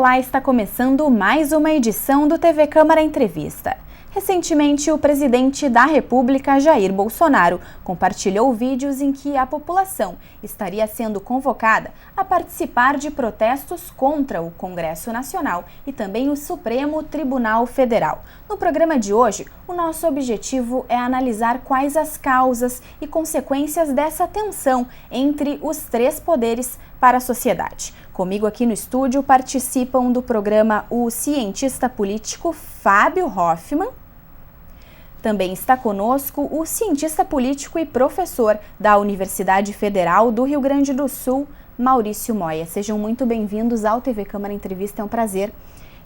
Olá, está começando mais uma edição do TV Câmara Entrevista. Recentemente, o presidente da República, Jair Bolsonaro, compartilhou vídeos em que a população estaria sendo convocada a participar de protestos contra o Congresso Nacional e também o Supremo Tribunal Federal. No programa de hoje, o nosso objetivo é analisar quais as causas e consequências dessa tensão entre os três poderes para a sociedade. Comigo aqui no estúdio participam do programa o cientista político Fábio Hoffmann. Também está conosco o cientista político e professor da Universidade Federal do Rio Grande do Sul, Maurício Moia. Sejam muito bem-vindos ao TV Câmara Entrevista, é um prazer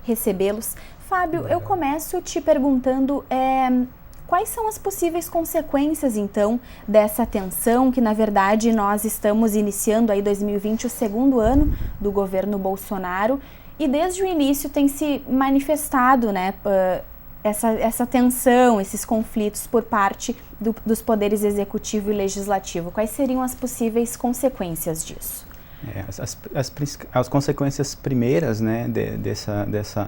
recebê-los. Fábio, eu começo te perguntando quais são as possíveis consequências, então, dessa tensão que, na verdade, nós estamos iniciando aí 2020, o segundo ano do governo Bolsonaro, e desde o início tem se manifestado, né, essa tensão, esses conflitos por parte dos poderes executivo e legislativo. Quais seriam as possíveis consequências disso? As consequências primeiras, né,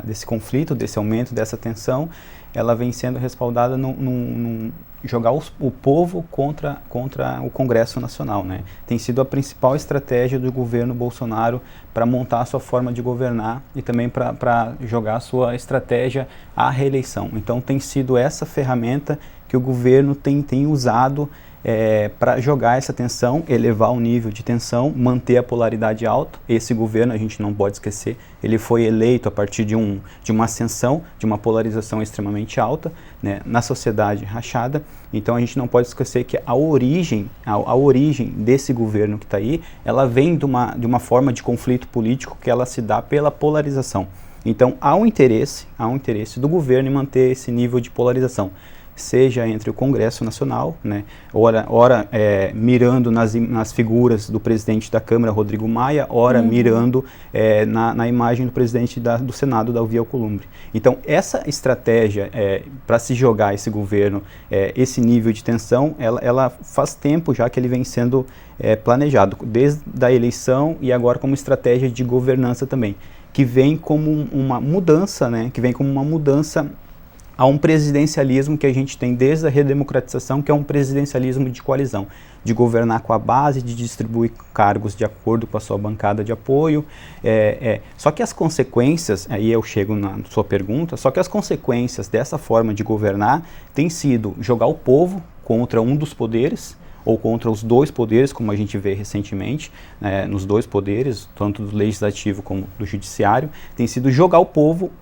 desse conflito, desse aumento, dessa tensão, ela vem sendo respaldada num jogar o povo contra o Congresso Nacional, né? Tem sido a principal estratégia do governo Bolsonaro para montar a sua forma de governar e também para jogar a sua estratégia à reeleição. Então tem sido essa ferramenta que o governo tem usado para jogar essa tensão, elevar o nível de tensão, manter a polaridade alta. Esse governo, a gente não pode esquecer, ele foi eleito a partir de uma ascensão, de uma polarização extremamente alta, né, na sociedade rachada. Então a gente não pode esquecer que a origem desse governo que está aí, ela vem de uma forma de conflito político que ela se dá pela polarização. Então há um interesse do governo em manter esse nível de polarização, seja entre o Congresso Nacional, né, ora mirando nas figuras do presidente da Câmara, Rodrigo Maia, ora mirando na imagem do presidente do Senado, Davi Alcolumbre. Então, essa estratégia para se jogar esse governo, esse nível de tensão, ela faz tempo já que ele vem sendo planejado, desde a eleição e agora como estratégia de governança também, que vem como uma mudança, né, a um presidencialismo que a gente tem desde a redemocratização, que é um presidencialismo de coalizão, de governar com a base, de distribuir cargos de acordo com a sua bancada de apoio. Só que as consequências, aí eu chego na sua pergunta, só que as consequências dessa forma de governar tem sido jogar o povo contra um dos poderes, ou contra os dois poderes, como a gente vê recentemente, nos dois poderes, tanto do legislativo como do judiciário, tem sido jogar o povo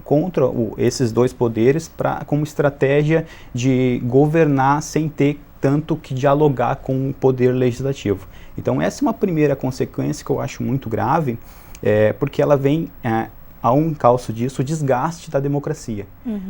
contra esses dois poderes como estratégia de governar sem ter tanto que dialogar com o poder legislativo. Então essa é uma primeira consequência que eu acho muito grave, porque ela vem a um encalço disso, o desgaste da democracia.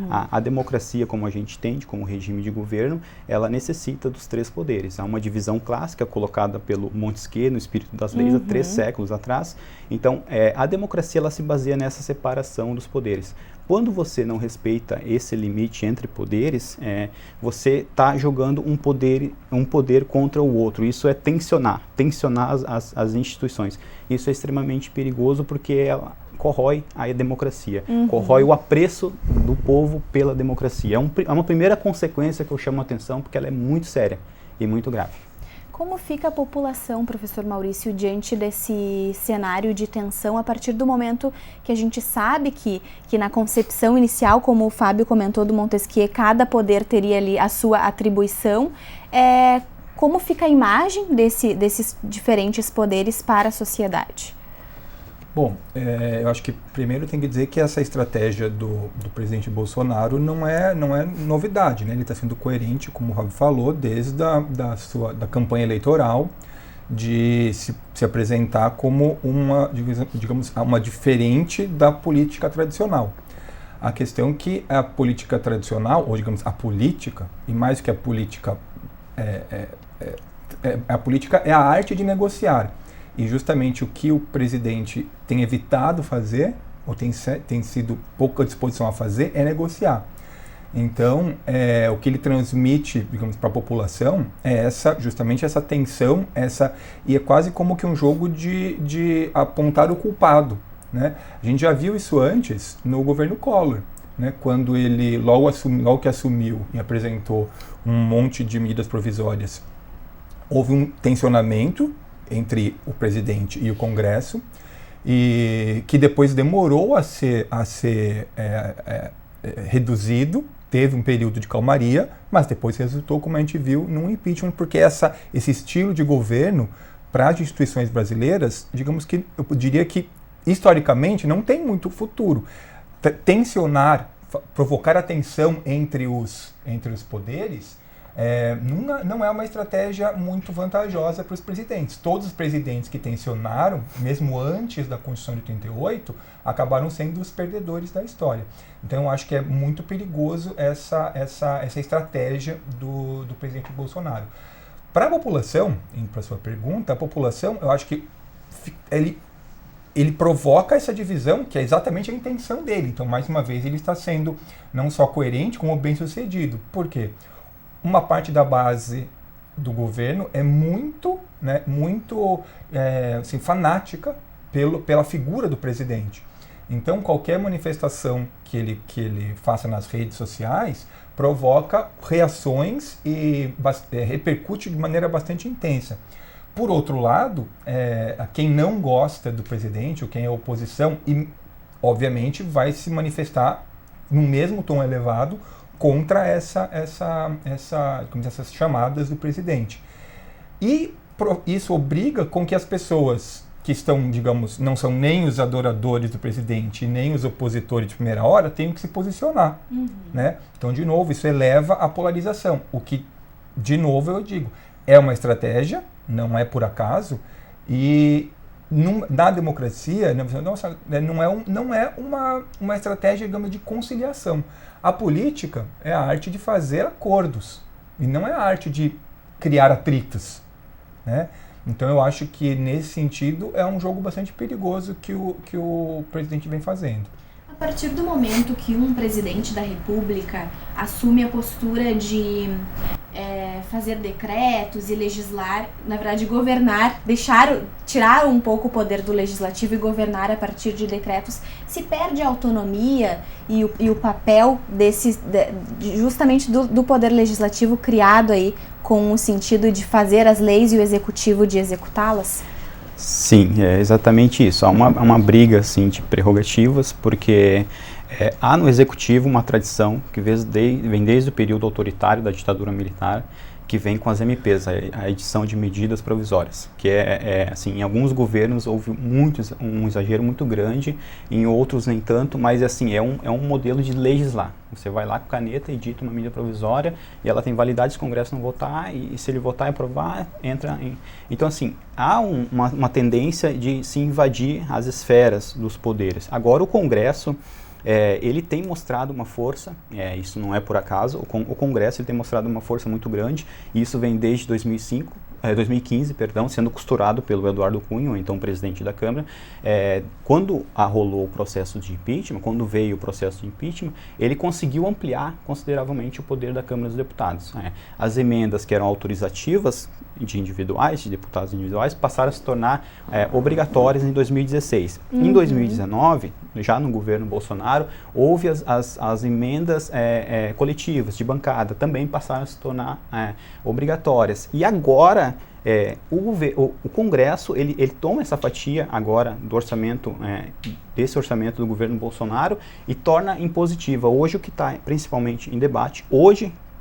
A democracia, como a gente entende, como regime de governo, ela necessita dos três poderes. Há uma divisão clássica colocada pelo Montesquieu, no Espírito das Leis, há 3 séculos atrás. Então, a democracia ela se baseia nessa separação dos poderes. Quando você não respeita esse limite entre poderes, você está jogando um poder contra o outro. Isso é tensionar as instituições. Isso é extremamente perigoso porque ela corrói a democracia, corrói o apreço do povo pela democracia. É uma primeira consequência que eu chamo a atenção porque ela é muito séria e muito grave. Como fica a população, professor Maurício, diante desse cenário de tensão a partir do momento que a gente sabe que na concepção inicial, como o Fábio comentou do Montesquieu, cada poder teria ali a sua atribuição? Como fica a imagem desses diferentes poderes para a sociedade? Bom, eu acho que primeiro tem que dizer que essa estratégia do presidente Bolsonaro não é novidade, né? Ele está sendo coerente, como o Fábio falou, desde da campanha eleitoral, de se apresentar como uma diferente da política tradicional. A questão é que a política tradicional, ou digamos a política, e mais que a política, a política é a arte de negociar. E justamente o que o presidente tem evitado fazer, ou tem sido pouca disposição a fazer, é negociar. Então, o que ele transmite, digamos, para a população é justamente essa tensão, e é quase como que um jogo de apontar o culpado. né? A gente já viu isso antes no governo Collor, né? Quando ele, logo que assumiu e apresentou um monte de medidas provisórias, houve um tensionamento entre o presidente e o Congresso, e que depois demorou a ser reduzido, teve um período de calmaria, mas depois resultou, como a gente viu, num impeachment, porque esse estilo de governo para as instituições brasileiras, digamos que eu diria que historicamente não tem muito futuro. Tensionar, provocar a tensão entre os poderes, não é uma estratégia muito vantajosa para os presidentes. Todos os presidentes que tensionaram, mesmo antes da Constituição de 88, acabaram sendo os perdedores da história. Então eu acho que é muito perigoso essa estratégia do presidente Bolsonaro. Para a população, indo para a sua pergunta, a população, eu acho que ele provoca essa divisão, que é exatamente a intenção dele. Então, mais uma vez, ele está sendo não só coerente, como bem-sucedido. Por quê? Uma parte da base do governo é muito assim, fanática pela figura do presidente. Então, qualquer manifestação que ele faça nas redes sociais provoca reações e repercute de maneira bastante intensa. Por outro lado, quem não gosta do presidente, ou quem é oposição, obviamente vai se manifestar no mesmo tom elevado contra essas chamadas do presidente. E isso obriga com que as pessoas que estão, digamos, não são nem os adoradores do presidente, nem os opositores de primeira hora, tenham que se posicionar. Né? Então, de novo, isso eleva a polarização. O que, de novo, eu digo, é uma estratégia, não é por acaso, e na democracia, não é uma estratégia, digamos, de conciliação. A política é a arte de fazer acordos, e não é a arte de criar atritos, né? Então eu acho que, nesse sentido, é um jogo bastante perigoso que o presidente vem fazendo. A partir do momento que um presidente da República assume a postura de fazer decretos e legislar, na verdade governar, tirar um pouco o poder do legislativo e governar a partir de decretos, se perde a autonomia e o papel justamente do poder legislativo criado aí com o sentido de fazer as leis e o executivo de executá-las? Sim, é exatamente isso. Há uma briga assim, de prerrogativas, porque há no executivo uma tradição que vem desde o período autoritário da ditadura militar, que vem com as MPs, a edição de medidas provisórias, que assim, em alguns governos houve um exagero muito grande, em outros nem tanto, mas assim, é um modelo de legislar. Você vai lá com caneta, edita uma medida provisória e ela tem validade se o Congresso não votar, e se ele votar e aprovar, entra em... Então assim, há uma tendência de se invadir as esferas dos poderes. Agora o Congresso, ele tem mostrado uma força, isso não é por acaso, o Congresso ele tem mostrado uma força muito grande, e isso vem desde 2015, sendo costurado pelo Eduardo Cunha, então presidente da Câmara. Quando rolou o processo de impeachment, quando veio o processo de impeachment, ele conseguiu ampliar consideravelmente o poder da Câmara dos Deputados. As emendas que eram autorizativas de deputados individuais, passaram a se tornar obrigatórias em 2016. Em 2019, já no governo Bolsonaro, houve as emendas coletivas, de bancada, também passaram a se tornar obrigatórias. E agora, o Congresso, ele toma essa fatia agora do orçamento, desse orçamento do governo Bolsonaro, e torna impositiva. Hoje, o que está principalmente em debate,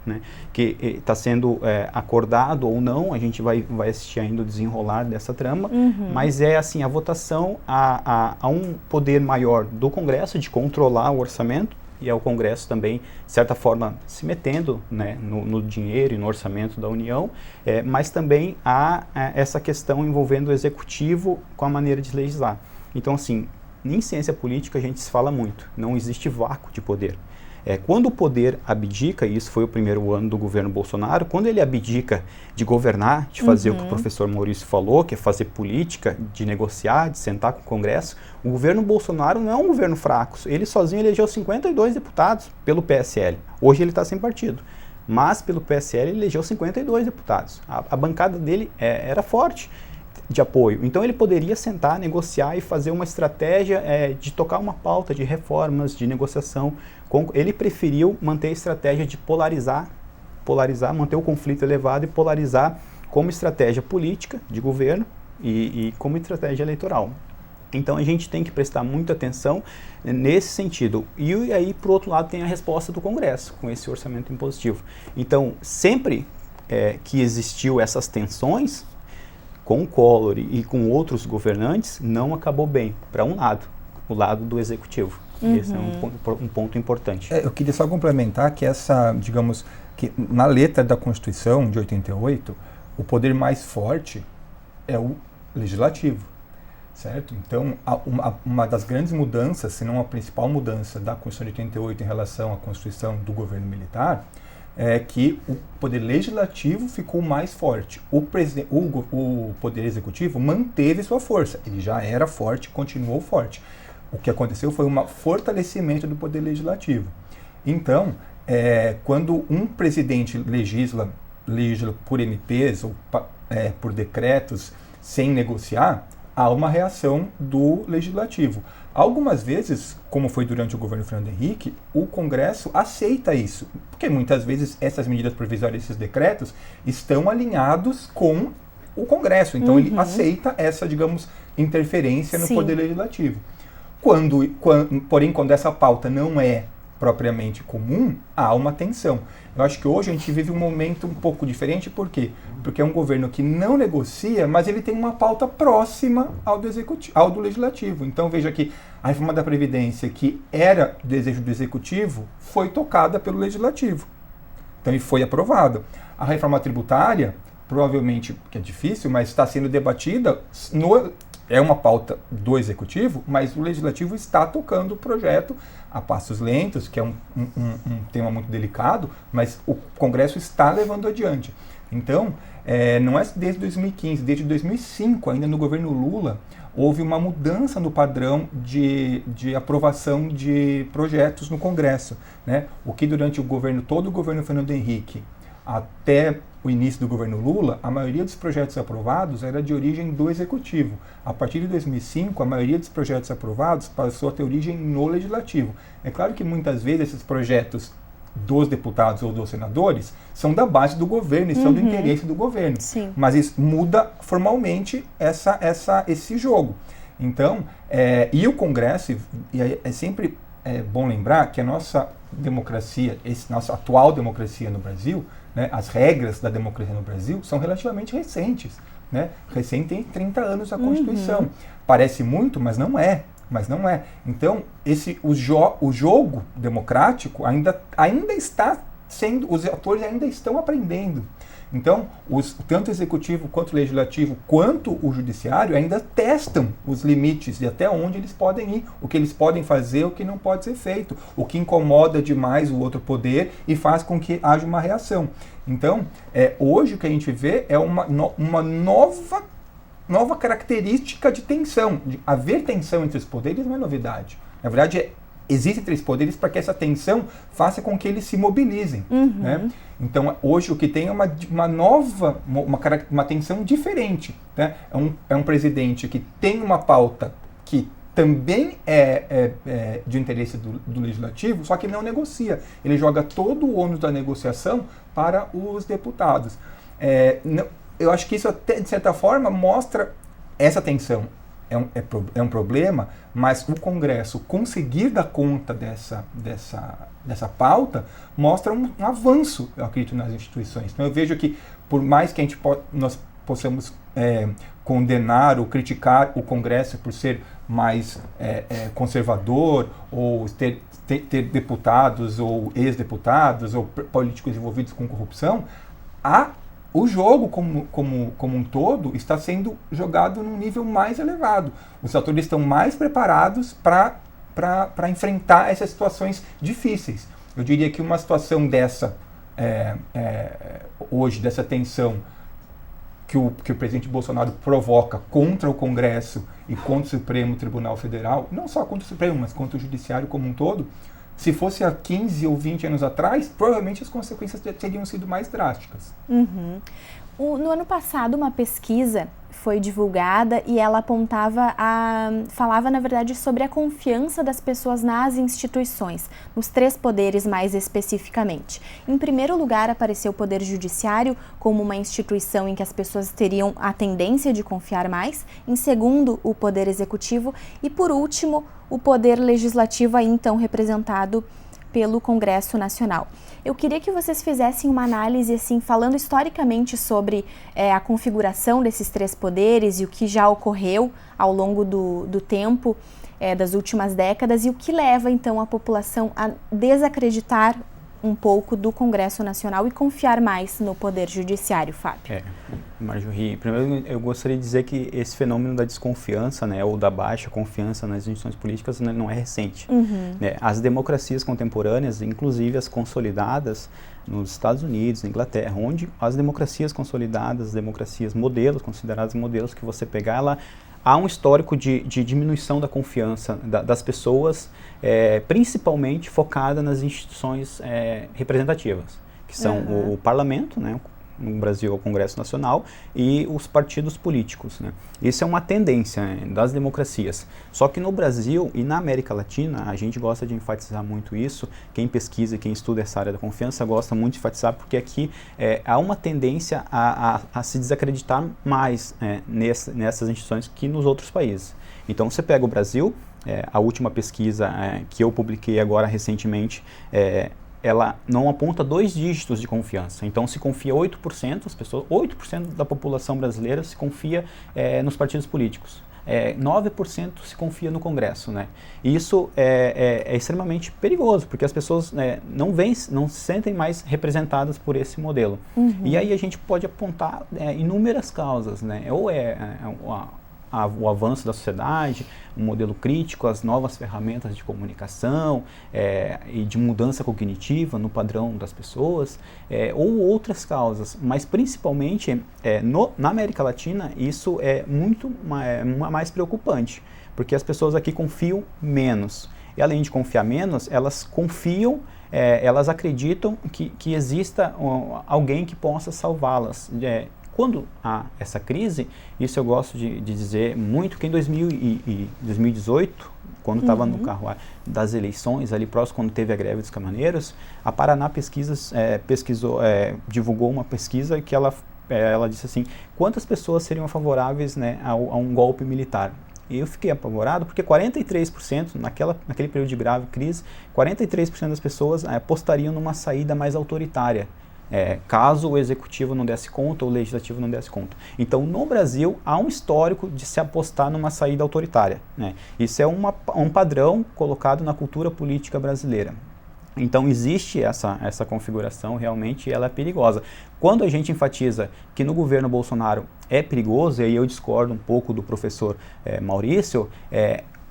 né, que está sendo acordado ou não, a gente vai assistir ainda o desenrolar dessa trama, mas assim, a votação a um poder maior do Congresso de controlar o orçamento, e é o Congresso também, de certa forma, se metendo, né, no dinheiro e no orçamento da União, mas também há essa questão envolvendo o Executivo com a maneira de legislar. Então, assim, em ciência política a gente se fala muito, não existe vácuo de poder. Quando o poder abdica, e isso foi o primeiro ano do governo Bolsonaro, quando ele abdica de governar, de fazer o que o professor Maurício falou, que é fazer política, de negociar, de sentar com o Congresso, o governo Bolsonaro não é um governo fraco. Ele sozinho elegeu 52 deputados pelo PSL. Hoje ele está sem partido. Mas pelo PSL ele elegeu 52 deputados. A bancada dele era forte. de apoio. Então ele poderia sentar, negociar e fazer uma estratégia de tocar uma pauta de reformas, de negociação. Ele preferiu manter a estratégia de polarizar, manter o conflito elevado e polarizar como estratégia política de governo e como estratégia eleitoral. Então a gente tem que prestar muita atenção nesse sentido. E aí, por outro lado, tem a resposta do Congresso com esse orçamento impositivo. Então, sempre que existiu essas tensões, com o Collor e com outros governantes, não acabou bem para um lado, o lado do Executivo. Esse é um ponto importante. Eu queria só complementar que digamos, que na letra da Constituição de 88, o poder mais forte é o Legislativo, certo? Então, uma das grandes mudanças, se não a principal mudança da Constituição de 88 em relação à Constituição do governo militar, é que o poder legislativo ficou mais forte. O poder executivo manteve sua força. Ele já era forte, continuou forte. O que aconteceu foi um fortalecimento do poder legislativo. Então, quando um presidente legisla por MPs ou por decretos sem negociar, há uma reação do legislativo. Algumas vezes, como foi durante o governo Fernando Henrique, o Congresso aceita isso, porque muitas vezes essas medidas provisórias, esses decretos, estão alinhados com o Congresso. Então ele aceita essa, digamos, interferência no poder legislativo. Porém, quando essa pauta não é propriamente comum, há uma tensão. Eu acho que hoje a gente vive um momento um pouco diferente, por quê? Porque é um governo que não negocia, mas ele tem uma pauta próxima ao do Legislativo. Então veja que a reforma da Previdência, que era desejo do Executivo, foi tocada pelo Legislativo. Então, e foi aprovada. A reforma tributária, provavelmente, que é difícil, mas está sendo debatida, é uma pauta do Executivo, mas o Legislativo está tocando o projeto a passos lentos, que é um tema muito delicado, mas o Congresso está levando adiante. Então, não é desde 2015, desde 2005, ainda no governo Lula, houve uma mudança no padrão de aprovação de projetos no Congresso, né? O que durante todo o governo Fernando Henrique, até o início do governo Lula, a maioria dos projetos aprovados era de origem do Executivo. A partir de 2005, a maioria dos projetos aprovados passou a ter origem no Legislativo. É claro que muitas vezes esses projetos dos deputados ou dos senadores são da base do governo e são do interesse do governo. Sim. Mas isso muda formalmente esse jogo. Então, e o Congresso, e é sempre bom lembrar que a nossa democracia, nossa atual democracia no Brasil, né, as regras da democracia no Brasil são relativamente recentes. Né? Recém tem 30 anos a Constituição. Parece muito, mas não é. Então, o jogo democrático ainda está sendo, os atores ainda estão aprendendo. Então, tanto o Executivo, quanto o Legislativo, quanto o Judiciário ainda testam os limites de até onde eles podem ir, o que eles podem fazer, o que não pode ser feito, o que incomoda demais o outro poder e faz com que haja uma reação. Então, hoje o que a gente vê é uma nova característica de tensão. Haver tensão entre os poderes não é novidade. Na verdade, existem três poderes para que essa tensão faça com que eles se mobilizem. Né? Então, hoje o que tem é uma tensão diferente. Né? É um presidente que tem uma pauta que também é de interesse do Legislativo, só que não negocia. Ele joga todo o ônus da negociação para os deputados. Eu acho que isso, até, de certa forma, mostra essa tensão. É um problema, mas o Congresso conseguir dar conta dessa pauta mostra um avanço, eu acredito, nas instituições. Então eu vejo que, por mais que nós possamos condenar ou criticar o Congresso por ser mais conservador, ou ter deputados ou ex-deputados ou políticos envolvidos com corrupção, o jogo como um todo está sendo jogado num nível mais elevado. Os atores estão mais preparados para enfrentar essas situações difíceis. Eu diria que uma situação dessa, hoje, dessa tensão que o presidente Bolsonaro provoca contra o Congresso e contra o Supremo Tribunal Federal, não só contra o Supremo, mas contra o Judiciário como um todo, se fosse há 15 ou 20 anos atrás, provavelmente as consequências teriam sido mais drásticas. No ano passado, uma pesquisa foi divulgada e ela falava na verdade sobre a confiança das pessoas nas instituições, nos 3 poderes mais especificamente. Em primeiro lugar apareceu o Poder Judiciário como uma instituição em que as pessoas teriam a tendência de confiar mais, em segundo o Poder Executivo e por último o Poder Legislativo, aí então representado pelo Congresso Nacional. Eu queria que vocês fizessem uma análise, assim, falando historicamente sobre a configuração desses 3 poderes e o que já ocorreu ao longo do tempo, das últimas décadas, e o que leva, então, a população a desacreditar um pouco do Congresso Nacional e confiar mais no Poder Judiciário, Fábio. Marjorie, primeiro eu gostaria de dizer que esse fenômeno da desconfiança, né, ou da baixa confiança nas instituições políticas, né, não é recente. Né? As democracias contemporâneas, inclusive as consolidadas nos Estados Unidos, na Inglaterra, onde as democracias consolidadas, as democracias modelos, consideradas modelos que você pegar, há um histórico de diminuição da confiança das pessoas, principalmente focada nas instituições representativas, que são o parlamento, né, no Brasil, o Congresso Nacional, e os partidos políticos, né. Isso é uma tendência, né, das democracias. Só que no Brasil e na América Latina, a gente gosta de enfatizar muito isso. Quem pesquisa e quem estuda essa área da confiança gosta muito de enfatizar, porque aqui há uma tendência a se desacreditar mais nessas instituições que nos outros países. Então, você pega o Brasil, a última pesquisa que eu publiquei agora recentemente, ela não aponta 2 dígitos de confiança. Então, se confia 8%, 8% da população brasileira se confia nos partidos políticos. 9% se confia no Congresso, né? E isso é extremamente perigoso, porque as pessoas não se sentem mais representadas por esse modelo. E aí a gente pode apontar inúmeras causas, né? Ou o avanço da sociedade, um modelo crítico, as novas ferramentas de comunicação e de mudança cognitiva no padrão das pessoas, ou outras causas, mas principalmente na América Latina isso é muito mais preocupante, porque as pessoas aqui confiam menos, e além de confiar menos, elas confiam, elas acreditam que exista alguém que possa salvá-las. Quando há essa crise, isso eu gosto de dizer muito, que em 2018, quando estava no carro das eleições, ali próximo, quando teve a greve dos caminhoneiros, a Paraná Pesquisas divulgou uma pesquisa que ela disse assim, quantas pessoas seriam favoráveis, né, a um golpe militar? E eu fiquei apavorado porque 43%, naquele período de grave crise, 43% das pessoas apostariam numa saída mais autoritária. Caso o executivo não desse conta, ou o legislativo não desse conta. Então, no Brasil, há um histórico de se apostar numa saída autoritária, né? Isso é um padrão colocado na cultura política brasileira. Então, existe essa configuração, realmente, ela é perigosa. Quando a gente enfatiza que no governo Bolsonaro é perigoso, e aí eu discordo um pouco do professor Maurício,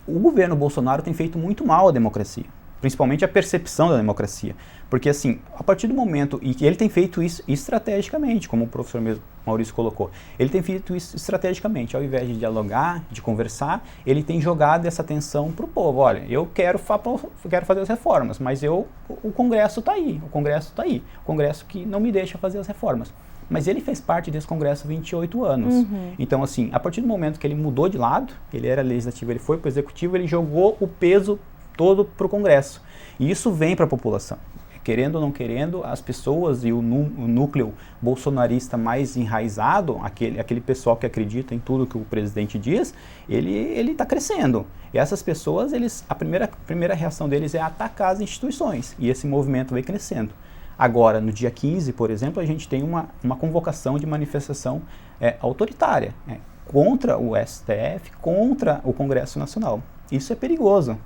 o governo Bolsonaro tem feito muito mal à democracia, principalmente a percepção da democracia. Porque, assim, a partir do momento, e ele tem feito isso estrategicamente, como o professor mesmo Maurício colocou, ele tem feito isso estrategicamente, ao invés de dialogar, de conversar, ele tem jogado essa tensão para o povo. Olha, eu quero fazer as reformas, mas o Congresso está aí, o Congresso que não me deixa fazer as reformas. Mas ele fez parte desse Congresso há 28 anos. Então, assim, a partir do momento que ele mudou de lado, ele era legislativo, ele foi para o executivo, ele jogou o peso todo para o Congresso. E isso vem para a população. Querendo ou não querendo, as pessoas e o núcleo bolsonarista mais enraizado, aquele pessoal que acredita em tudo que o presidente diz, ele está crescendo. E essas pessoas, a primeira reação deles é atacar as instituições. E esse movimento vem crescendo. Agora, no dia 15, por exemplo, a gente tem uma convocação de manifestação autoritária, contra o STF, contra o Congresso Nacional. Isso é perigoso.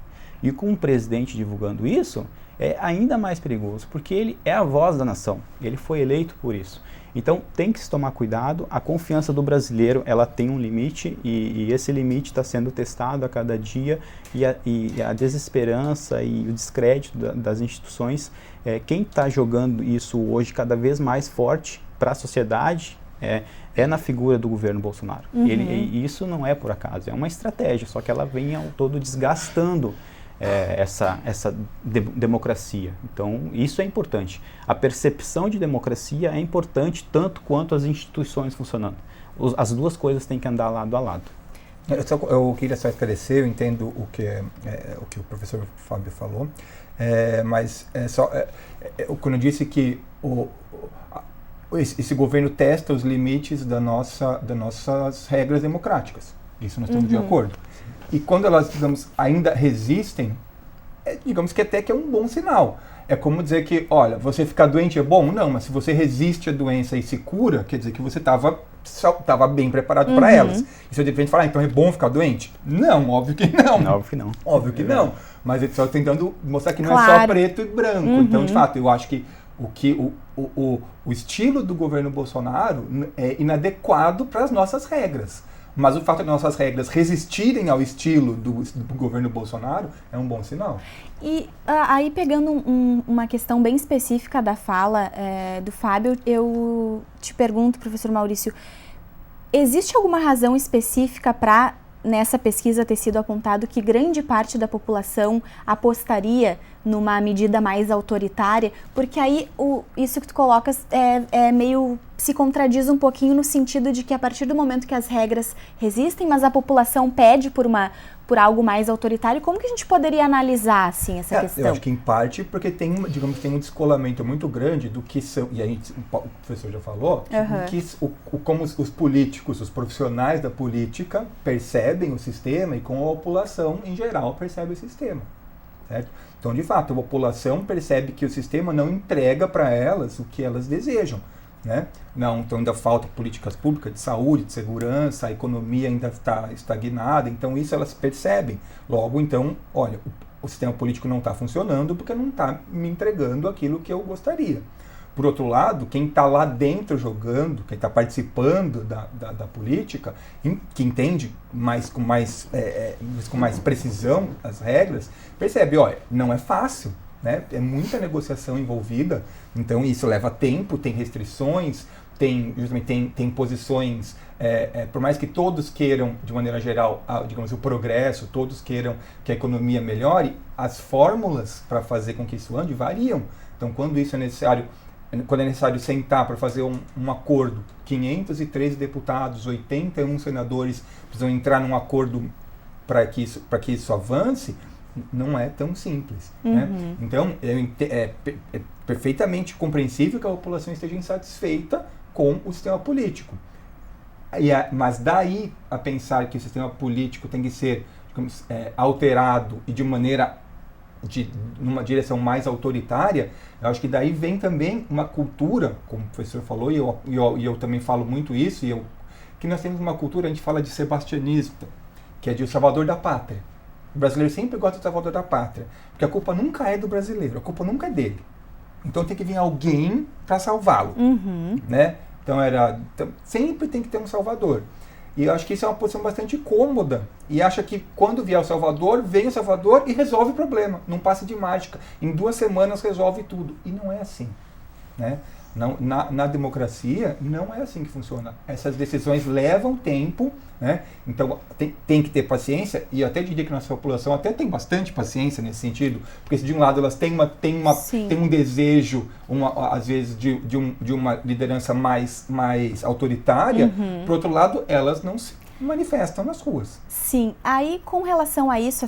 E com o presidente divulgando isso, é ainda mais perigoso, porque ele é a voz da nação, ele foi eleito por isso. Então tem que se tomar cuidado, a confiança do brasileiro ela tem um limite e esse limite está sendo testado a cada dia e a desesperança e o descrédito das instituições, quem está jogando isso hoje cada vez mais forte para a sociedade é na figura do governo Bolsonaro. E isso não é por acaso, é uma estratégia, só que ela vem ao todo desgastando essa democracia. Então, isso é importante. A percepção de democracia é importante tanto quanto as instituições funcionando. as duas coisas têm que andar lado a lado. Eu queria só esclarecer, eu entendo o que o professor Fábio falou, mas quando eu disse que esse governo testa os limites das nossas regras democráticas, isso nós estamos de acordo. E quando elas, digamos, ainda resistem, digamos que até que é um bom sinal. É como dizer que, olha, você ficar doente é bom? Não, mas se você resiste à doença e se cura, quer dizer que você estava bem preparado para elas. E se eu de repente falar, então é bom ficar doente? Não, óbvio que não. Óbvio que não. Óbvio que não. Mas ele só tentando mostrar que não é só preto e branco. Então, de fato, eu acho que o estilo do governo Bolsonaro é inadequado para as nossas regras. Mas o fato de nossas regras resistirem ao estilo do governo Bolsonaro é um bom sinal. E aí, pegando uma questão bem específica da fala do Fábio, eu te pergunto, professor Maurício, existe alguma razão específica para, nessa pesquisa, ter sido apontado que grande parte da população apostaria numa medida mais autoritária? Porque aí isso que tu colocas meio se contradiz um pouquinho no sentido de que a partir do momento que as regras resistem, mas a população pede por algo mais autoritário, como que a gente poderia analisar assim essa questão? Eu acho que em parte porque tem um descolamento muito grande do que são, e o professor já falou, como os políticos, os profissionais da política percebem o sistema e como a população em geral percebe o sistema. Certo? Então, de fato, a população percebe que o sistema não entrega para elas o que elas desejam. Né? Não, então ainda falta políticas públicas de saúde, de segurança, a economia ainda está estagnada, então isso elas percebem. Logo, então, olha, o sistema político não está funcionando porque não está me entregando aquilo que eu gostaria. Por outro lado, quem está lá dentro jogando, quem está participando da política, que entende com mais precisão as regras, percebe, olha, não é fácil. Né? É muita negociação envolvida, então isso leva tempo, tem restrições, tem posições, por mais que todos queiram, de maneira geral, digamos, o progresso, todos queiram que a economia melhore, as fórmulas para fazer com que isso ande variam. Então, quando é necessário sentar para fazer um acordo, 513 deputados, 81 senadores precisam entrar num acordo para que isso avance, não é tão simples. Né? Então, é perfeitamente compreensível que a população esteja insatisfeita com o sistema político. Mas daí a pensar que o sistema político tem que ser, digamos, alterado e numa direção mais autoritária, eu acho que daí vem também uma cultura, como o professor falou, e eu também falo muito isso, que nós temos uma cultura, a gente fala de sebastianismo, que é de o salvador da pátria. O brasileiro sempre gosta do salvador da pátria, porque a culpa nunca é do brasileiro, a culpa nunca é dele. Então tem que vir alguém para salvá-lo. Né? Então sempre tem que ter um salvador. E eu acho que isso é uma posição bastante cômoda. E acha que quando vier o salvador, vem o salvador e resolve o problema. Não passa de mágica. Em 2 semanas resolve tudo. E não é assim. Né? Não, na democracia, não é assim que funciona. Essas decisões levam tempo, né? Então tem que ter paciência, e eu até diria que nossa população até tem bastante paciência nesse sentido, porque se de um lado elas têm um desejo, às vezes, de uma liderança mais autoritária, por outro lado, elas não se manifestam nas ruas. Sim, aí com relação a isso,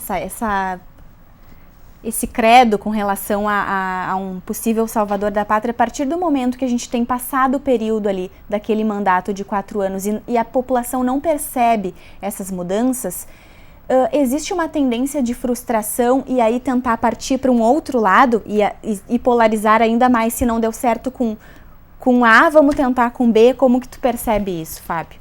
esse credo com relação a um possível salvador da pátria, a partir do momento que a gente tem passado o período ali daquele mandato de 4 anos e a população não percebe essas mudanças, existe uma tendência de frustração e aí tentar partir para um outro lado e polarizar ainda mais. Se não deu certo com A, vamos tentar com B. Como que tu percebe isso, Fábio?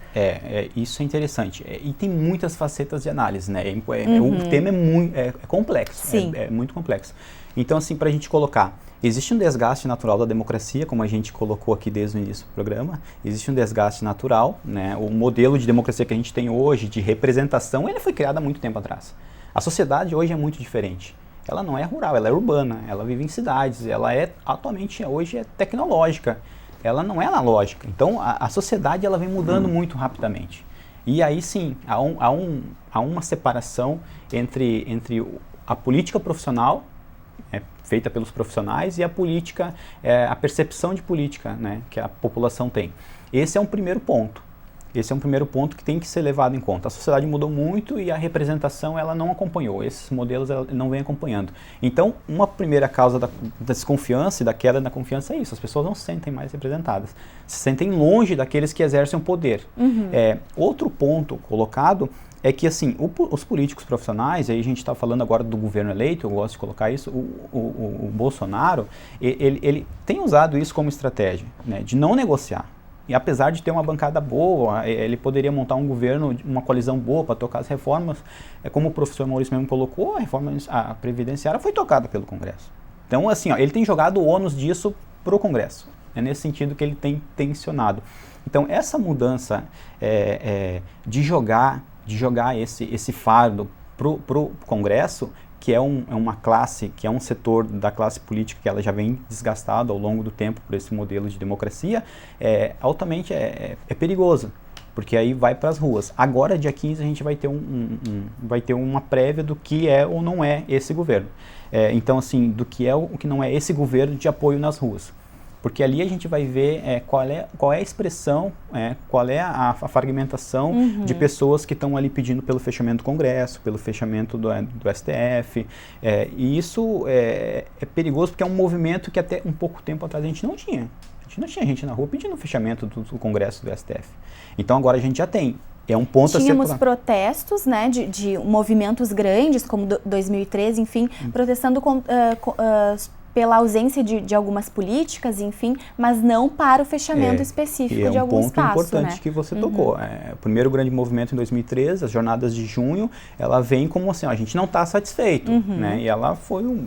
Isso é interessante. E tem muitas facetas de análise, né? O tema é complexo. Sim. É muito complexo. Então, assim, para a gente colocar, existe um desgaste natural da democracia, como a gente colocou aqui desde o início do programa. Existe um desgaste natural, né? O modelo de democracia que a gente tem hoje, de representação, ele foi criado há muito tempo atrás. A sociedade hoje é muito diferente. Ela não é rural, ela é urbana, ela vive em cidades, ela atualmente, hoje é tecnológica. Ela não é analógica. Então, a sociedade ela vem mudando muito rapidamente. E aí, sim, há uma separação entre a política profissional, feita pelos profissionais, e a política, a percepção de política, né, que a população tem. Esse é um primeiro ponto. Esse é um primeiro ponto que tem que ser levado em conta. A sociedade mudou muito e a representação ela não acompanhou. Esses modelos ela não vem acompanhando. Então, uma primeira causa da desconfiança e da queda da confiança é isso. As pessoas não se sentem mais representadas. Se sentem longe daqueles que exercem o poder. Outro ponto colocado é que, assim, os políticos profissionais, aí a gente está falando agora do governo eleito, eu gosto de colocar isso, o Bolsonaro, ele tem usado isso como estratégia, né, de não negociar. E apesar de ter uma bancada boa, ele poderia montar um governo, uma coalizão boa para tocar as reformas. Como o professor Maurício mesmo colocou, a previdenciária foi tocada pelo Congresso. Então, assim, ele tem jogado o ônus disso para o Congresso. É nesse sentido que ele tem tensionado. Então, essa mudança de jogar esse fardo para o Congresso, que é uma classe, que é um setor da classe política que ela já vem desgastado ao longo do tempo por esse modelo de democracia, altamente perigoso, porque aí vai para as ruas. Agora, dia 15, a gente vai ter uma prévia do que é ou não é esse governo. Então, assim, do que é o que não é esse governo de apoio nas ruas. Porque ali a gente vai ver qual é a expressão, qual é a fragmentação de pessoas que estão ali pedindo pelo fechamento do Congresso, pelo fechamento do STF. E isso é perigoso porque é um movimento que até um pouco tempo atrás a gente não tinha. A gente não tinha gente na rua pedindo o fechamento do Congresso e do STF. Então agora a gente já tem. É um ponto Tínhamos protestos, né, de movimentos grandes, como 2013, enfim, protestando pela ausência de algumas políticas, enfim, mas não para o fechamento específico de algum espaço. É um ponto importante que você tocou. O primeiro grande movimento em 2013, as jornadas de junho, ela vem como assim, a gente não está satisfeito, né? E ela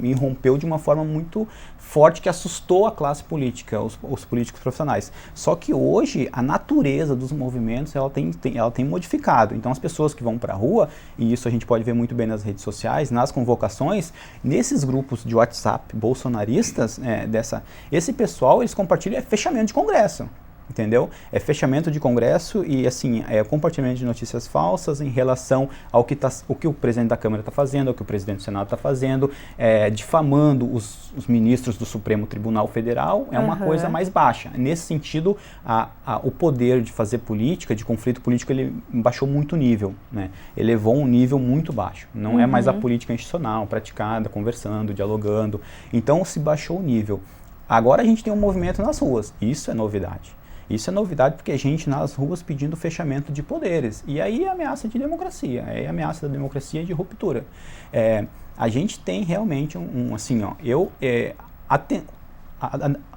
irrompeu de uma forma muito forte que assustou a classe política, os políticos profissionais. Só que hoje a natureza dos movimentos ela tem modificado. Então as pessoas que vão para a rua, e isso a gente pode ver muito bem nas redes sociais, nas convocações, nesses grupos de WhatsApp bolsonaristas, esse pessoal eles compartilham fechamento de Congresso. Entendeu? É fechamento de Congresso e, assim, compartilhamento de notícias falsas em relação ao que o presidente da Câmara está fazendo, ao que o presidente do Senado está fazendo, difamando os ministros do Supremo Tribunal Federal, é uma coisa mais baixa. Nesse sentido, o poder de fazer política, de conflito político, ele baixou muito o nível, né? Elevou um nível muito baixo. Não é mais a política institucional, praticada, conversando, dialogando. Então, se baixou o nível. Agora a gente tem um movimento nas ruas. Isso é novidade. Isso é novidade porque a gente nas ruas pedindo fechamento de poderes. E aí é ameaça de democracia, é ameaça da democracia de ruptura. A gente tem realmente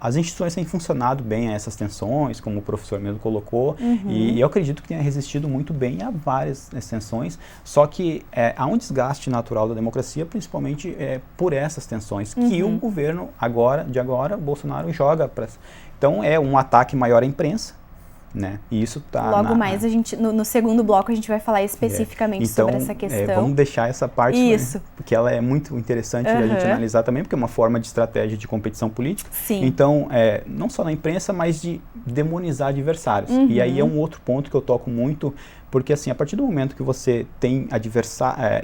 as instituições têm funcionado bem a essas tensões, como o professor mesmo colocou, e eu acredito que tenha resistido muito bem a várias tensões, só que há um desgaste natural da democracia, principalmente por essas tensões, que o governo, o Bolsonaro joga para... Então é um ataque maior à imprensa, né? E isso tá logo mais a gente no segundo bloco a gente vai falar especificamente sobre essa questão. Vamos deixar essa parte, né? Porque ela é muito interessante a gente analisar também, porque é uma forma de estratégia de competição política. Sim. Então, não só na imprensa, mas de demonizar adversários. E aí é um outro ponto que eu toco muito, porque assim, a partir do momento que você tem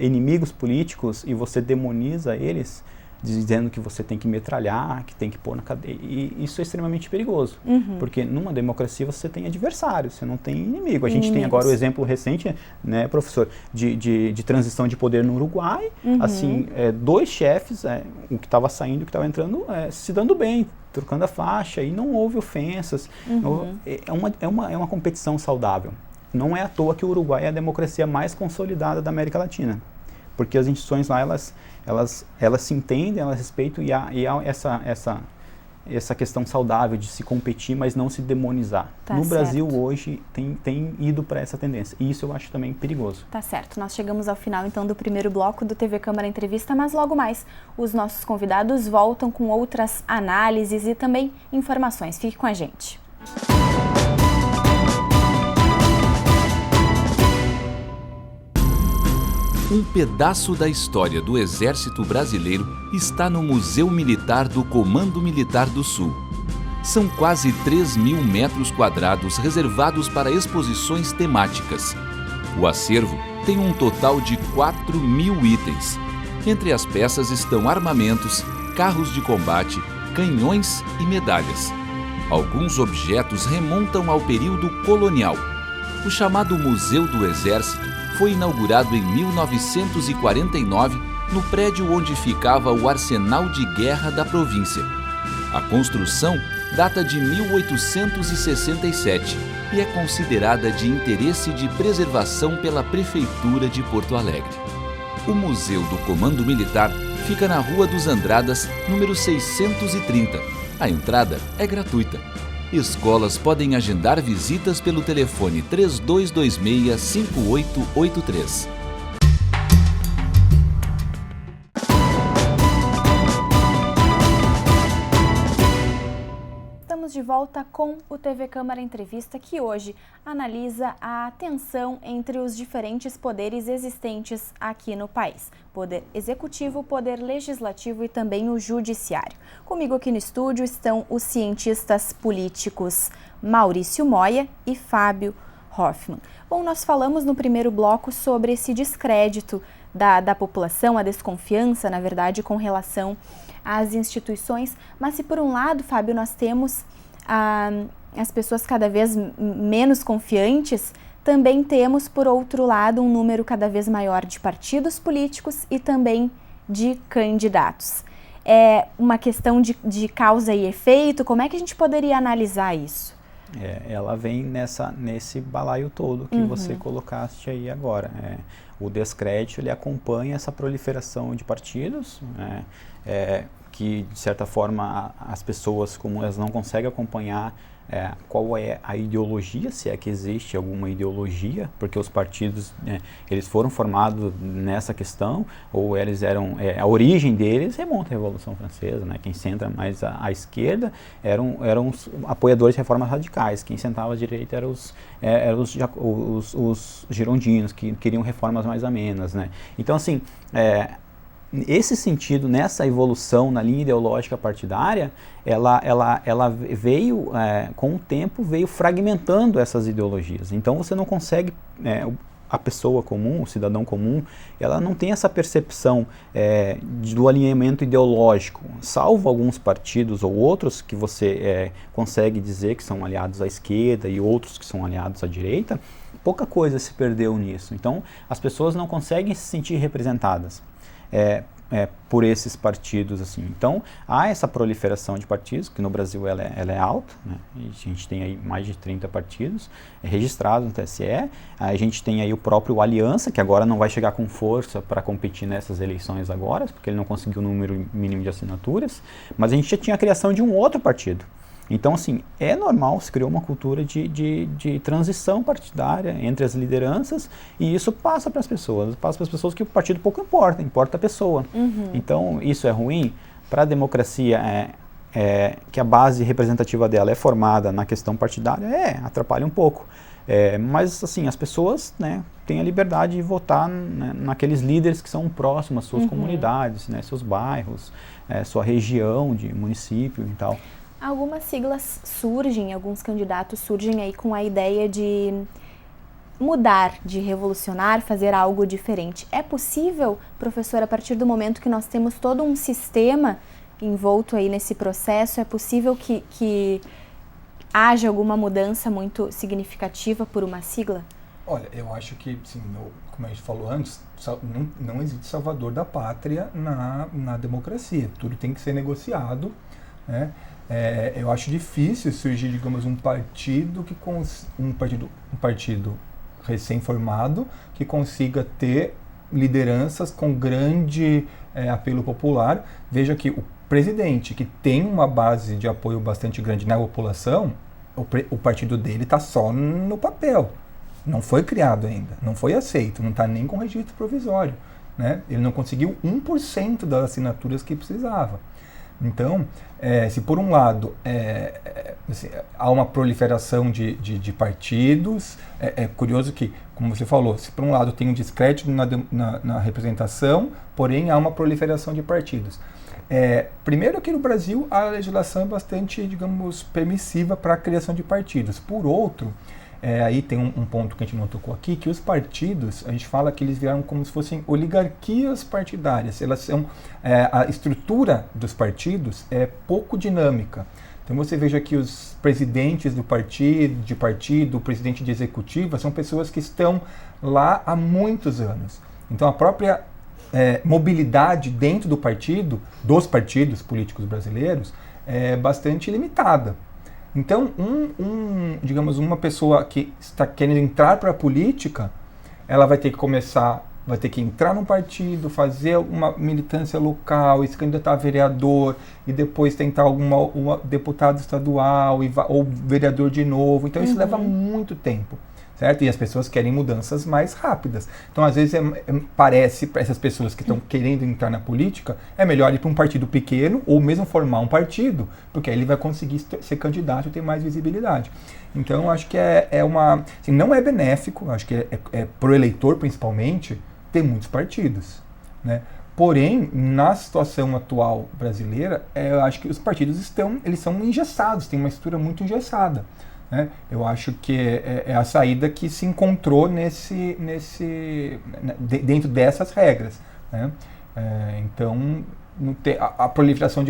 inimigos políticos e você demoniza eles, dizendo que você tem que metralhar, que tem que pôr na cadeia. E isso é extremamente perigoso, porque numa democracia você tem adversários, você não tem inimigo. A gente tem agora o exemplo recente, né, professor, de transição de poder no Uruguai, assim, dois chefes, o que estava saindo e o que estava entrando, se dando bem, trocando a faixa, e não houve ofensas. É uma competição saudável. Não é à toa que o Uruguai é a democracia mais consolidada da América Latina, porque as instituições lá, elas se entendem, elas respeitam, e há essa questão saudável de se competir, mas não se demonizar. No Brasil, hoje, tem ido para essa tendência, e isso eu acho também perigoso. Tá certo. Nós chegamos ao final, então, do primeiro bloco do TV Câmara Entrevista, mas logo mais os nossos convidados voltam com outras análises e também informações. Fique com a gente. Um pedaço da história do Exército Brasileiro está no Museu Militar do Comando Militar do Sul. São quase 3.000 metros quadrados reservados para exposições temáticas. O acervo tem um total de 4.000 itens. Entre as peças estão armamentos, carros de combate, canhões e medalhas. Alguns objetos remontam ao período colonial. O chamado Museu do Exército foi inaugurado em 1949 no prédio onde ficava o arsenal de guerra da província. A construção data de 1867 e é considerada de interesse de preservação pela Prefeitura de Porto Alegre. O Museu do Comando Militar fica na Rua dos Andradas, número 630. A entrada é gratuita. Escolas podem agendar visitas pelo telefone 3226-5883. Estamos de volta com o TV Câmara Entrevista, que hoje analisa a tensão entre os diferentes poderes existentes aqui no país. Poder Executivo, Poder Legislativo e também o Judiciário. Comigo aqui no estúdio estão os cientistas políticos Maurício Moya e Fábio Hoffmann. Bom, nós falamos no primeiro bloco sobre esse descrédito da população, a desconfiança, na verdade, com relação às instituições, mas se por um lado, Fábio, nós temos as pessoas cada vez menos confiantes, também temos, por outro lado, um número cada vez maior de partidos políticos e também de candidatos. É uma questão de causa e efeito? Como é que a gente poderia analisar isso? Ela vem nesse balaio todo que você colocaste aí agora. O descrédito, ele acompanha essa proliferação de partidos, que, de certa forma, as pessoas, como elas não conseguem acompanhar qual é a ideologia, se é que existe alguma ideologia, porque os partidos, eles foram formados nessa questão, ou eles eram, a origem deles remonta à Revolução Francesa, né? Quem senta mais à esquerda eram os apoiadores de reformas radicais, quem sentava à direita eram os girondinos, que queriam reformas mais amenas, né? Então, assim, esse sentido, nessa evolução na linha ideológica partidária, ela veio, com o tempo, veio fragmentando essas ideologias. Então você não consegue, a pessoa comum, o cidadão comum, ela não tem essa percepção do alinhamento ideológico, salvo alguns partidos ou outros que você consegue dizer que são aliados à esquerda e outros que são aliados à direita, pouca coisa se perdeu nisso. Então as pessoas não conseguem se sentir representadas por esses partidos, assim. Então, há essa proliferação de partidos, que no Brasil ela é alta, né? A gente tem aí mais de 30 partidos registrados no TSE, a gente tem aí o próprio Aliança, que agora não vai chegar com força para competir nessas eleições agora, porque ele não conseguiu o número mínimo de assinaturas, mas a gente já tinha a criação de um outro partido. Então, assim, é normal, se criou uma cultura de transição partidária entre as lideranças, e isso passa para as pessoas que o partido pouco importa a pessoa. Então, isso é ruim. Para a democracia, que a base representativa dela é formada na questão partidária, atrapalha um pouco. Mas, assim, as pessoas, né, têm a liberdade de votar, né, naqueles líderes que são próximos às suas comunidades, né, seus bairros, sua região de município e tal. Algumas siglas surgem, alguns candidatos surgem aí com a ideia de mudar, de revolucionar, fazer algo diferente. É possível, professor, a partir do momento que nós temos todo um sistema envolto aí nesse processo, é possível que haja alguma mudança muito significativa por uma sigla? Olha, eu acho que, sim, como a gente falou antes, não existe salvador da pátria na democracia. Tudo tem que ser negociado, né? Eu acho difícil surgir, digamos, um partido recém-formado que consiga ter lideranças com grande apelo popular. Veja que o presidente, que tem uma base de apoio bastante grande na população, o partido dele está só no papel. Não foi criado ainda, não foi aceito, não está nem com registro provisório, né? Ele não conseguiu 1% das assinaturas que precisava. Então, se por um lado assim, há uma proliferação de partidos, é curioso que, como você falou, se por um lado tem um descrédito na representação, porém há uma proliferação de partidos. Primeiro que no Brasil a legislação é bastante, digamos, permissiva para a criação de partidos. Por outro, aí tem um ponto que a gente não tocou aqui, que os partidos, a gente fala que eles viraram como se fossem oligarquias partidárias. Elas são, a estrutura dos partidos é pouco dinâmica. Então você veja que os presidentes de partido, o presidente de executiva, são pessoas que estão lá há muitos anos. Então a própria mobilidade dentro do partido, dos partidos políticos brasileiros, é bastante limitada. Então, digamos, uma pessoa que está querendo entrar para a política, ela vai ter que entrar num partido, fazer uma militância local, se candidatar a vereador, e depois tentar uma deputado estadual, ou vereador de novo. Então, isso leva muito tempo. Certo? E as pessoas querem mudanças mais rápidas. Então, às vezes, parece para essas pessoas que estão querendo entrar na política, é melhor ir para um partido pequeno ou mesmo formar um partido, porque aí ele vai conseguir ser candidato e ter mais visibilidade. Então, acho que assim, não é benéfico, acho que para o eleitor, principalmente, ter muitos partidos, né? Porém, na situação atual brasileira, eu acho que os partidos eles são engessados, têm uma estrutura muito engessada. Né? Eu acho que é a saída que se encontrou dentro dessas regras. Né? Então, a proliferação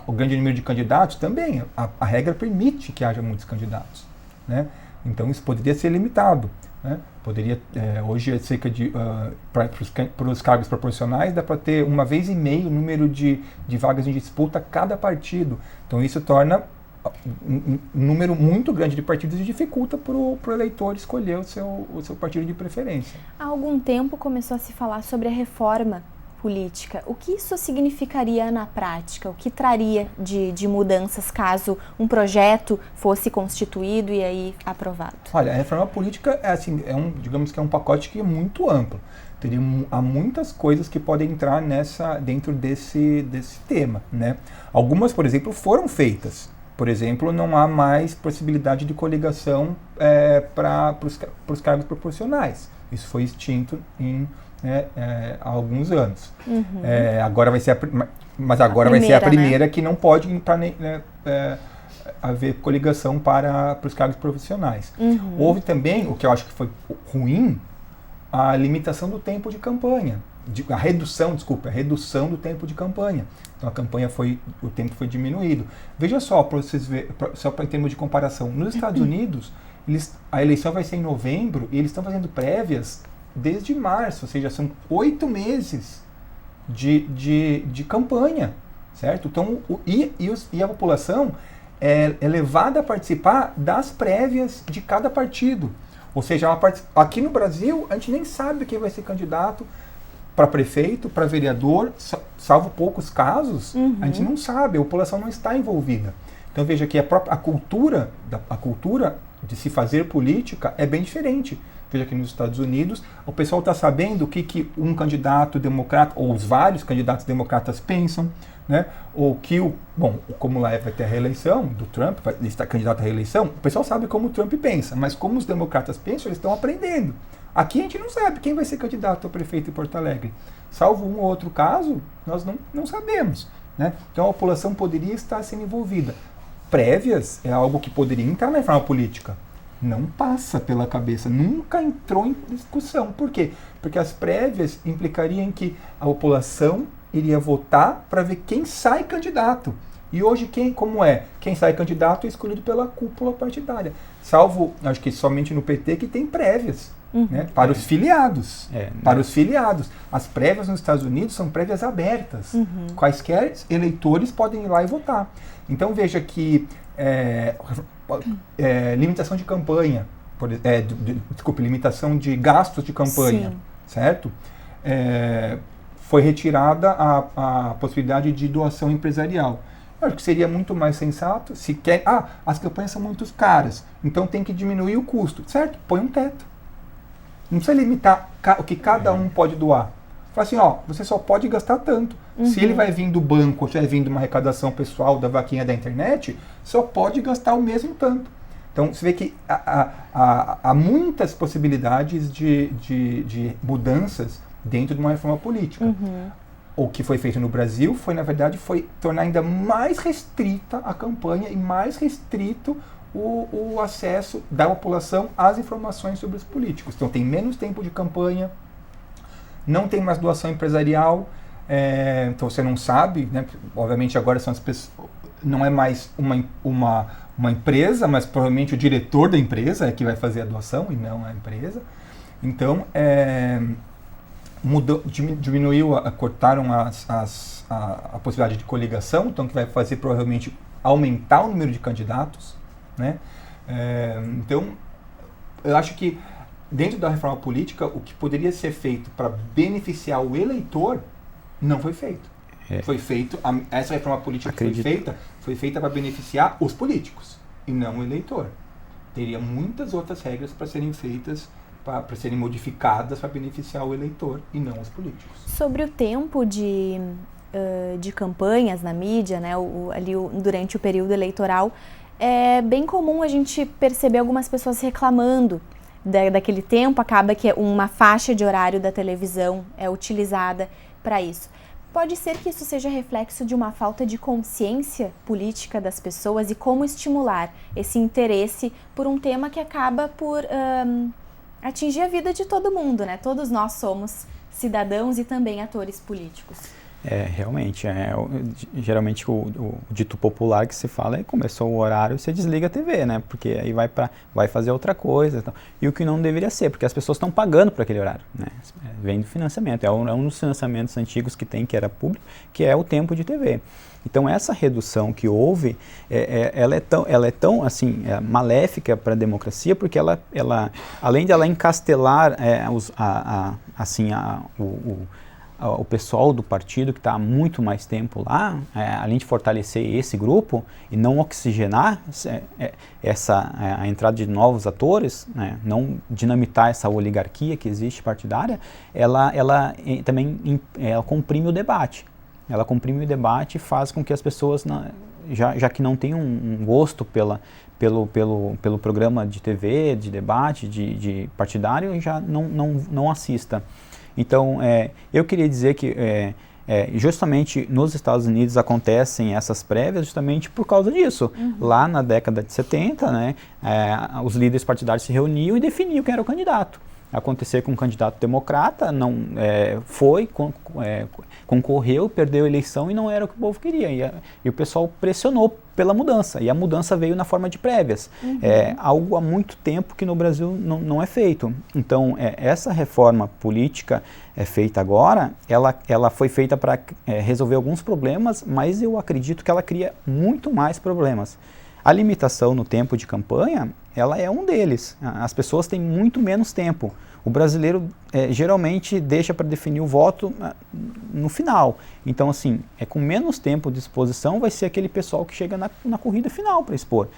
o grande número de candidatos também, a regra permite que haja muitos candidatos. Né? Então, isso poderia ser limitado. Né? Poderia, hoje, cerca de para os cargos proporcionais, dá para ter 1,5 vezes o número de vagas em disputa a cada partido. Então, isso torna um número muito grande de partidos e dificulta para o eleitor escolher o seu partido de preferência. Há algum tempo começou a se falar sobre a reforma política. O que isso significaria na prática? O que traria de mudanças caso um projeto fosse constituído e aí aprovado? Olha, a reforma política digamos que é um pacote que é muito amplo. Há muitas coisas que podem entrar dentro desse tema. Né? Algumas, por exemplo, foram feitas. Por exemplo, não há mais possibilidade de coligação para os cargos proporcionais. Isso foi extinto há alguns anos. Agora vai ser a primeira, né? Que não pode haver coligação para os cargos profissionais. Houve também, o que eu acho que foi ruim, a limitação do tempo de campanha. A redução do tempo de campanha. Então o tempo foi diminuído. Veja só, para vocês verem, só em termos de comparação, nos Estados Unidos, a eleição vai ser em novembro e eles estão fazendo prévias desde março, ou seja, são 8 meses de campanha, certo? Então, e a população é levada a participar das prévias de cada partido. Ou seja, aqui no Brasil, a gente nem sabe quem vai ser candidato para prefeito, para vereador, salvo poucos casos, a gente não sabe, a população não está envolvida. Então veja que a cultura de se fazer política é bem diferente. Veja que nos Estados Unidos, o pessoal está sabendo o que um candidato democrata, ou os vários candidatos democratas pensam, né? Ou como lá vai ter a reeleição do Trump, ele está candidato à reeleição, o pessoal sabe como o Trump pensa, mas como os democratas pensam, eles estão aprendendo. Aqui a gente não sabe quem vai ser candidato a prefeito em Porto Alegre. Salvo um ou outro caso, nós não sabemos. Né? Então a população poderia estar sendo envolvida. Prévias é algo que poderia entrar na reforma política. Não passa pela cabeça, nunca entrou em discussão. Por quê? Porque as prévias implicariam que a população iria votar para ver quem sai candidato. E hoje, quem sai candidato é escolhido pela cúpula partidária. Salvo, acho que somente no PT, que tem prévias. Né, para os filiados. Os filiados. As prévias nos Estados Unidos são prévias abertas. Quaisquer eleitores podem ir lá e votar. Então veja que limitação de campanha, limitação de gastos de campanha, sim, certo? Foi retirada a possibilidade de doação empresarial. Eu acho que seria muito mais sensato as campanhas são muito caras, então tem que diminuir o custo, certo? Põe um teto. Não precisa limitar o que cada um pode doar. Fala assim, você só pode gastar tanto. Se ele vai vir do banco, ou se vai vir de uma arrecadação pessoal da vaquinha da internet, só pode gastar o mesmo tanto. Então, você vê que há muitas possibilidades de mudanças dentro de uma reforma política. O que foi feito no Brasil foi tornar ainda mais restrita a campanha e mais restrito o acesso da população às informações sobre os políticos. Então tem menos tempo de campanha, não tem mais doação empresarial, então você não sabe, né? Obviamente agora são as pessoas, não é mais uma empresa, mas provavelmente o diretor da empresa é que vai fazer a doação e não a empresa. Então, cortaram a possibilidade de coligação, então que vai fazer provavelmente aumentar o número de candidatos, né? Então, eu acho que dentro da reforma política, o que poderia ser feito para beneficiar o eleitor não foi feito. Foi feito, essa reforma política que foi feita para beneficiar os políticos e não o eleitor. Teria muitas outras regras para serem feitas, para serem modificadas para beneficiar o eleitor e não os políticos. Sobre o tempo de campanhas na mídia, né, durante o período eleitoral, é bem comum a gente perceber algumas pessoas reclamando daquele tempo. Acaba que uma faixa de horário da televisão é utilizada para isso. Pode ser que isso seja reflexo de uma falta de consciência política das pessoas e como estimular esse interesse por um tema que acaba por atingir a vida de todo mundo, né? Todos nós somos cidadãos e também atores políticos. Realmente, geralmente o dito popular que se fala é começou o horário, você desliga a TV, né? Porque aí vai fazer outra coisa. Então, e o que não deveria ser, porque as pessoas estão pagando por aquele horário, né? Vem do financiamento, é um dos financiamentos antigos que tem, que era público, que é o tempo de TV. Então essa redução que houve, ela é tão assim, maléfica para a democracia, porque ela, além de ela encastelar o pessoal do partido que está há muito mais tempo lá, além de fortalecer esse grupo e não oxigenar a entrada de novos atores, né, não dinamitar essa oligarquia que existe partidária, ela também comprime o debate. Ela comprime o debate e faz com que as pessoas, já que não têm um gosto pelo programa de TV, de debate, de partidário, já não assista. Então, eu queria dizer que justamente nos Estados Unidos acontecem essas prévias justamente por causa disso. Uhum. Lá na década de 70, né, os líderes partidários se reuniam e definiam quem era o candidato. Acontecer com um candidato democrata, concorreu, perdeu a eleição e não era o que o povo queria. E o pessoal pressionou pela mudança, e a mudança veio na forma de prévias. Uhum. Algo há muito tempo que no Brasil não é feito. Então, essa reforma política feita agora, ela foi feita para resolver alguns problemas, mas eu acredito que ela cria muito mais problemas. A limitação no tempo de campanha, ela é um deles. As pessoas têm muito menos tempo. O brasileiro geralmente deixa para definir o voto no final. Então, assim, com menos tempo de exposição vai ser aquele pessoal que chega na corrida final para expor.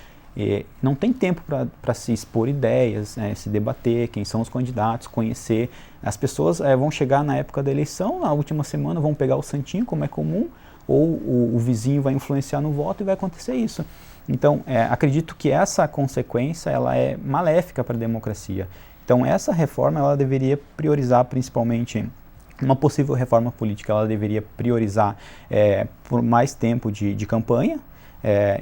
Não tem tempo para se expor ideias, se debater, quem são os candidatos, conhecer. As pessoas vão chegar na época da eleição, na última semana vão pegar o santinho, como é comum, ou o vizinho vai influenciar no voto e vai acontecer isso. Então, acredito que essa consequência ela é maléfica para a democracia. Então, essa reforma ela deveria priorizar principalmente, uma possível reforma política, ela deveria priorizar por mais tempo de campanha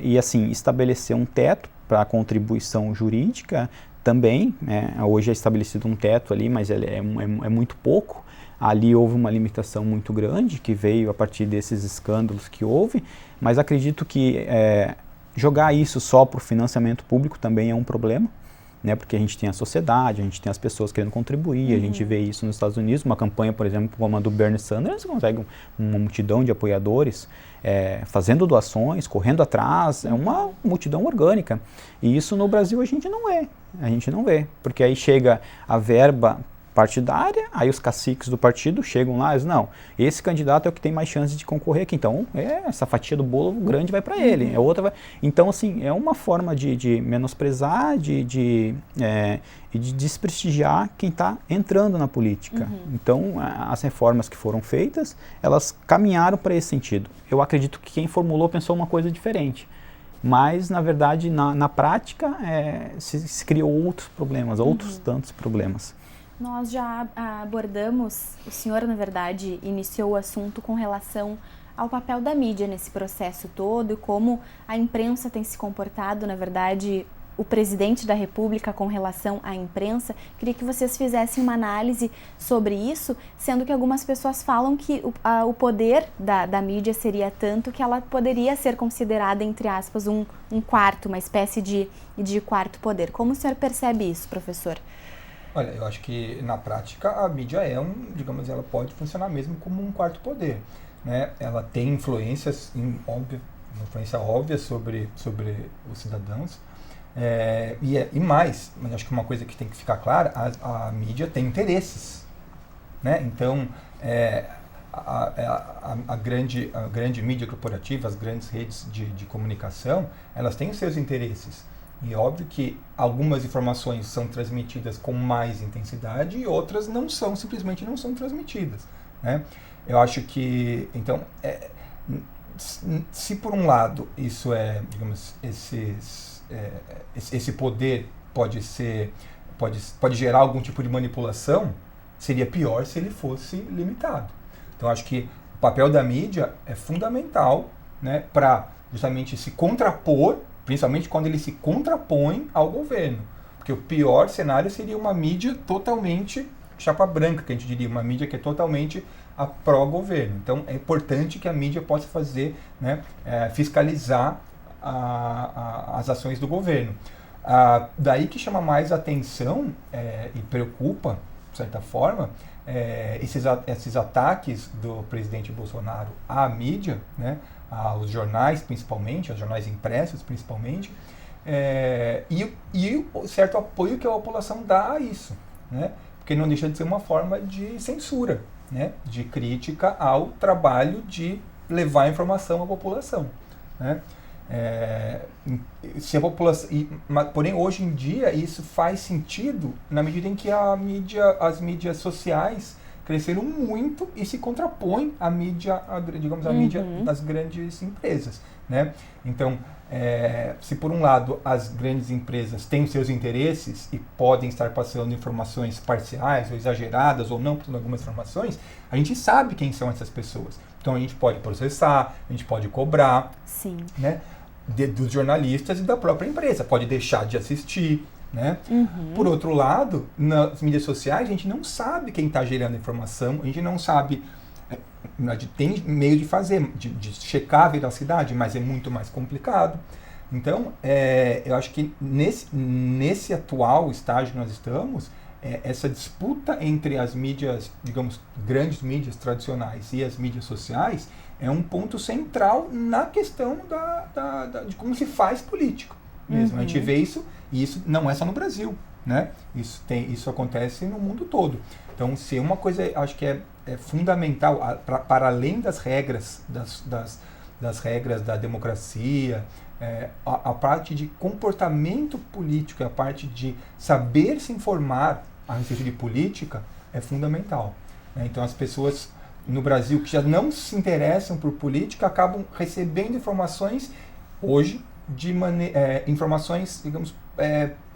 e, assim, estabelecer um teto para a contribuição jurídica também. Hoje é estabelecido um teto ali, mas ele é muito pouco. Ali houve uma limitação muito grande que veio a partir desses escândalos que houve, mas acredito que jogar isso só para o financiamento público também é um problema, né? Porque a gente tem a sociedade, a gente tem as pessoas querendo contribuir, a gente vê isso nos Estados Unidos, uma campanha, por exemplo, como a do Bernie Sanders, você consegue uma multidão de apoiadores fazendo doações, correndo atrás, é uma multidão orgânica. E isso no Brasil a gente não vê, porque aí chega a verba partidária, aí os caciques do partido chegam lá e dizem, não, esse candidato é o que tem mais chance de concorrer aqui, então essa fatia do bolo grande vai para ele, então assim, é uma forma de menosprezar, e de desprestigiar quem está entrando na política. Então, as reformas que foram feitas, elas caminharam para esse sentido. Eu acredito que quem formulou pensou uma coisa diferente, mas na verdade, na prática, se criou outros problemas, outros tantos problemas. Nós já abordamos, o senhor, na verdade, iniciou o assunto com relação ao papel da mídia nesse processo todo e como a imprensa tem se comportado, na verdade, o presidente da República com relação à imprensa. Queria que vocês fizessem uma análise sobre isso, sendo que algumas pessoas falam que o poder da mídia seria tanto que ela poderia ser considerada, entre aspas, um quarto, uma espécie de quarto poder. Como o senhor percebe isso, professor? Olha, eu acho que na prática a mídia digamos, ela pode funcionar mesmo como um quarto poder, né? Ela tem influências, uma influência óbvia sobre os cidadãos, e mais, mas acho que uma coisa que tem que ficar clara, a mídia tem interesses, né? Então, a grande mídia corporativa, as grandes redes de comunicação, elas têm os seus interesses. E óbvio que algumas informações são transmitidas com mais intensidade e outras simplesmente não são transmitidas, né? Eu acho que, então, se por um lado isso digamos, esse poder pode gerar algum tipo de manipulação, seria pior se ele fosse limitado. Então, acho que o papel da mídia é fundamental, né, para justamente se contrapor, principalmente quando ele se contrapõe ao governo. Porque o pior cenário seria uma mídia totalmente chapa branca, que a gente diria, uma mídia que é totalmente a pró-governo. Então, é importante que a mídia possa fazer, né, fiscalizar as ações do governo. Daí que chama mais atenção e preocupa, de certa forma, esses ataques do presidente Bolsonaro à mídia, né, aos jornais principalmente, aos jornais impressos principalmente, e o certo apoio que a população dá a isso, né, porque não deixa de ser uma forma de censura, né, de crítica ao trabalho de levar a informação à população, né. Se a população, porém, hoje em dia, isso faz sentido na medida em que as mídias sociais cresceram muito e se contrapõem à mídia, digamos, à mídia das grandes empresas, né? Então, se por um lado as grandes empresas têm os seus interesses e podem estar passando informações parciais ou exageradas ou não passando algumas informações, a gente sabe quem são essas pessoas. Então a gente pode processar, a gente pode cobrar, sim, né, dos jornalistas e da própria empresa, pode deixar de assistir, né? Por outro lado, nas mídias sociais a gente não sabe quem está gerando informação, a gente não sabe, tem meio de fazer, de checar a veracidade, mas é muito mais complicado. Então, eu acho que nesse atual estágio que nós estamos, essa disputa entre as mídias, digamos, grandes mídias tradicionais e as mídias sociais é um ponto central na questão de como se faz político mesmo. A gente vê isso, e isso não é só no Brasil, né? Isso acontece no mundo todo. Então, se uma coisa, acho que é fundamental, para além das regras, das regras da democracia, a parte de comportamento político, a parte de saber se informar a respeito de política é fundamental, né? Então, as pessoas no Brasil que já não se interessam por política acabam recebendo informações hoje informações, digamos,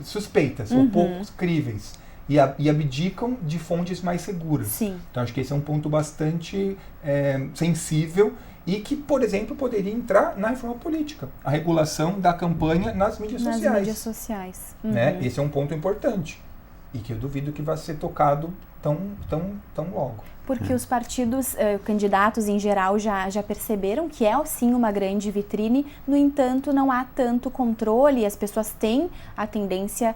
suspeitas ou pouco críveis e abdicam de fontes mais seguras. Sim. Então, acho que esse é um ponto bastante sensível e que, por exemplo, poderia entrar na reforma política, a regulação da campanha nas mídias sociais. Nas mídias sociais. Né? Esse é um ponto importante e que eu duvido que vai ser tocado tão logo. Porque os partidos, candidatos em geral, já perceberam que é sim uma grande vitrine, no entanto não há tanto controle, as pessoas têm a tendência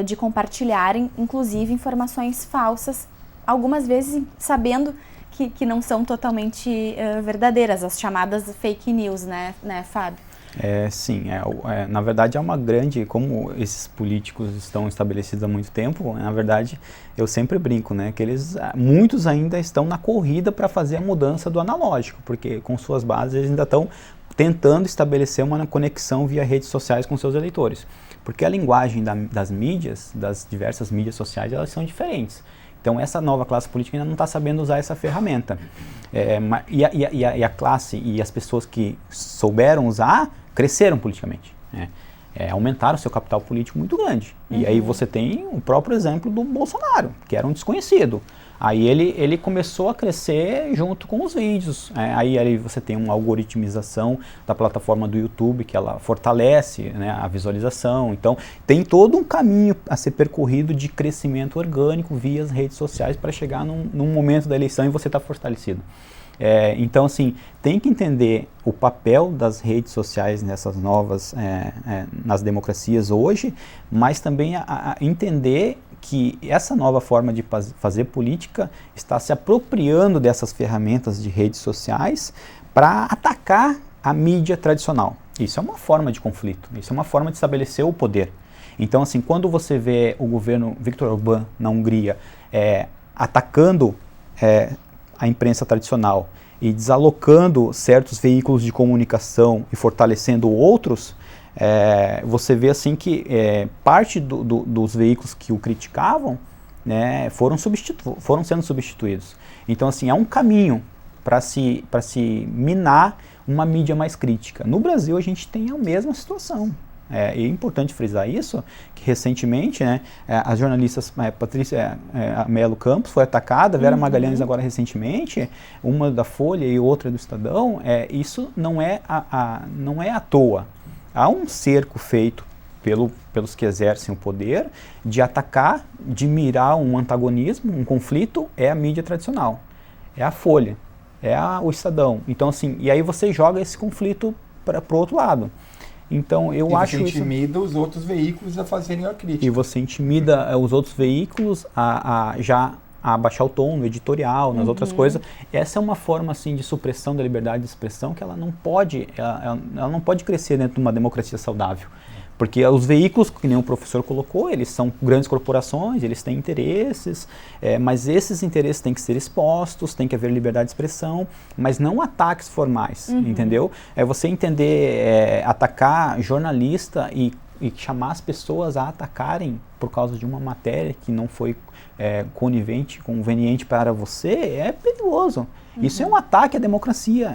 de compartilharem, inclusive, informações falsas, algumas vezes sabendo que não são totalmente verdadeiras, as chamadas fake news, né Fábio? Sim, na verdade é uma grande, como esses políticos estão estabelecidos há muito tempo, na verdade eu sempre brinco, né, que muitos ainda estão na corrida para fazer a mudança do analógico, porque com suas bases eles ainda estão tentando estabelecer uma conexão via redes sociais com seus eleitores, porque a linguagem das mídias, das diversas mídias sociais, elas são diferentes. Então essa nova classe política ainda não está sabendo usar essa ferramenta. E a classe e as pessoas que souberam usar, cresceram politicamente, né? aumentaram o seu capital político muito grande. E aí você tem o próprio exemplo do Bolsonaro, que era um desconhecido. Aí ele começou a crescer junto com os vídeos. Aí você tem uma algoritmização da plataforma do YouTube, que ela fortalece, né, a visualização. Então, tem todo um caminho a ser percorrido de crescimento orgânico via as redes sociais para chegar num momento da eleição e você estar fortalecido. Então, assim, tem que entender o papel das redes sociais nessas novas, nas democracias hoje, mas também a entender que essa nova forma de fazer política está se apropriando dessas ferramentas de redes sociais para atacar a mídia tradicional. Isso é uma forma de conflito, isso é uma forma de estabelecer o poder. Então, assim, quando você vê o governo Viktor Orbán na Hungria atacando a imprensa tradicional e desalocando certos veículos de comunicação e fortalecendo outros, você vê assim que parte dos veículos que o criticavam, né, foram sendo substituídos. Então, assim, é um caminho para se minar uma mídia mais crítica. No Brasil a gente tem a mesma situação. É importante frisar isso, que recentemente, né, as jornalistas Patrícia Melo Campos foi atacada, Vera Magalhães agora recentemente, uma da Folha e outra do Estadão. Isso não é à toa. Há um cerco feito pelos que exercem o poder de atacar, de mirar um antagonismo, um conflito, é a mídia tradicional, é a Folha, o Estadão. Então, assim, e aí você joga esse conflito para o outro lado. Então, eu acho isso... E você intimida os outros veículos a fazerem a crítica. E você intimida os outros veículos a baixar o tom no editorial, nas outras coisas. Essa é uma forma, assim, de supressão da liberdade de expressão que ela não pode crescer dentro de uma democracia saudável. Porque os veículos, que nem o professor colocou, eles são grandes corporações, eles têm interesses, mas esses interesses têm que ser expostos, tem que haver liberdade de expressão, mas não ataques formais, entendeu? Você entender, atacar jornalista e chamar as pessoas a atacarem por causa de uma matéria que não foi conveniente para você, é perigoso. Isso é um ataque à democracia,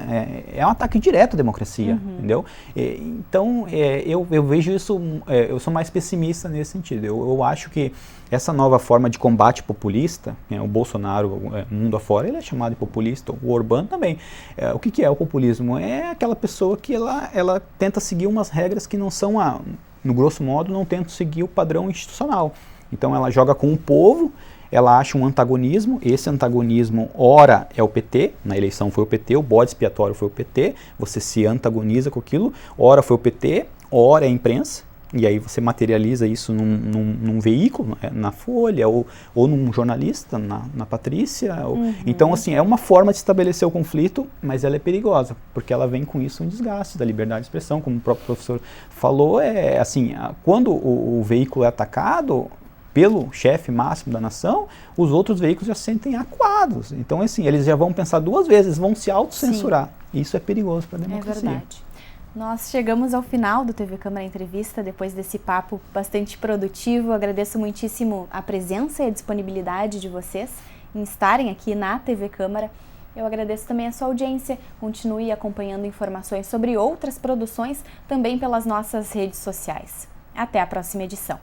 é um ataque direto à democracia, entendeu? Então, eu vejo isso, eu sou mais pessimista nesse sentido. Eu acho que essa nova forma de combate populista, o Bolsonaro, mundo afora, ele é chamado de populista, o Orbán também. O que é o populismo? É aquela pessoa que ela tenta seguir umas regras que não são, no grosso modo, não tenta seguir o padrão institucional. Então, ela joga com o povo, ela acha um antagonismo, esse antagonismo ora é o PT, na eleição foi o PT, o bode expiatório foi o PT, você se antagoniza com aquilo, ora foi o PT, ora é a imprensa, e aí você materializa isso num veículo, na Folha, ou num jornalista, na Patrícia. Então, assim, é uma forma de estabelecer o conflito, mas ela é perigosa, porque ela vem com isso um desgaste da liberdade de expressão, como o próprio professor falou, assim, quando o veículo é atacado pelo chefe máximo da nação, os outros veículos já se sentem acuados. Então, assim, eles já vão pensar duas vezes, vão se autocensurar. Isso é perigoso para a democracia. É verdade. Nós chegamos ao final do TV Câmara Entrevista, depois desse papo bastante produtivo. Agradeço muitíssimo a presença e a disponibilidade de vocês em estarem aqui na TV Câmara. Eu agradeço também a sua audiência. Continue acompanhando informações sobre outras produções também pelas nossas redes sociais. Até a próxima edição.